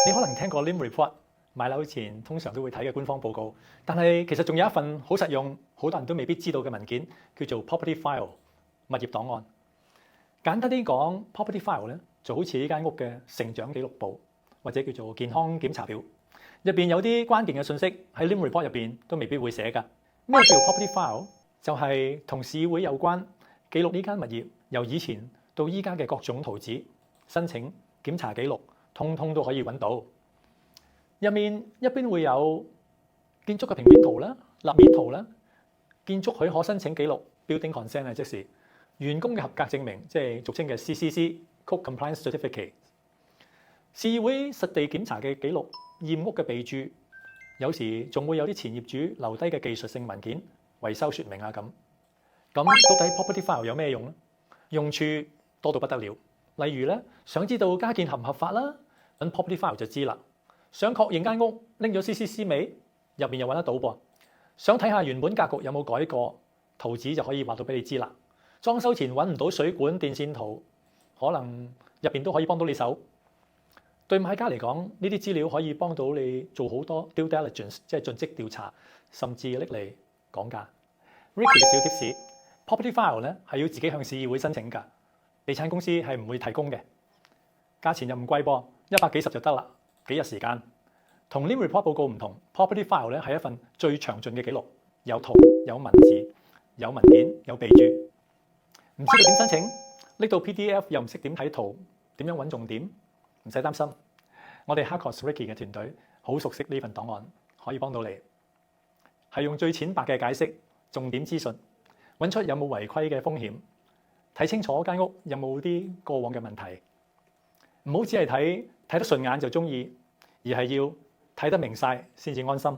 你可能聽過 Lim Report，買樓前通常都會睇嘅官方報告，但係其實仲有一份好實用、好多人都未必知道嘅文件，叫做 Property File 物業檔案。簡單啲講 ，Property File 咧就好似呢間屋嘅成長記錄簿，或者叫做健康檢查表。入邊有啲關鍵嘅信息喺 Lim Report 入邊都未必會寫㗎。咩叫 Property File？就係同市議會有關，記錄呢間物業由以前到依家嘅各種圖紙、申請、檢查記錄，通通都可以揾到。入面一邊會有建築嘅平面圖啦、立面圖啦、建築許可申請記錄 （Building Consent） 啊，即是員工嘅合格證明，即係俗稱嘅 CCC（Code Compliance Certificate）。市議會實地檢查嘅記錄、驗屋嘅備註，有時仲會有啲前業主留低嘅技術性文件、維修説明啊咁。咁到底 Property File 有咩用咧？用處多到不得了。例如咧，想知道加建合唔合法啦，揾 Property File 就知啦。想確認間屋拎咗 CCC 未，入面又揾得到噃。想睇下原本格局有冇改過，圖紙就可以話到俾你知啦。裝修前揾唔到水管電線圖，可能入邊都可以幫到你手。對買家嚟講，呢啲資料可以幫到你做好多 due diligence， 即係盡職調查，甚至拎嚟講價。Ricky 嘅小貼士 ，Property File 咧係要自己向市議會申請㗎，地產公司係唔會提供嘅。價錢又唔貴噃，100幾十就得啦，幾日時間。同 Lim Report 報告唔同 ，Property File 咧係一份最詳盡嘅記錄，有圖、有文字、有文件、有備註。唔知道點申請，拎到 PDF 又唔識點睇圖，點樣揾重點？唔使擔心，我哋 Harcourts Ricky 嘅團隊好熟悉呢份檔案，可以幫到你。係用最淺白嘅解釋、重點資訊，揾出有冇違規嘅風險，睇清楚間屋有冇啲過往嘅問題。唔好只係睇得順眼就中意，而係要睇得明晒先至安心。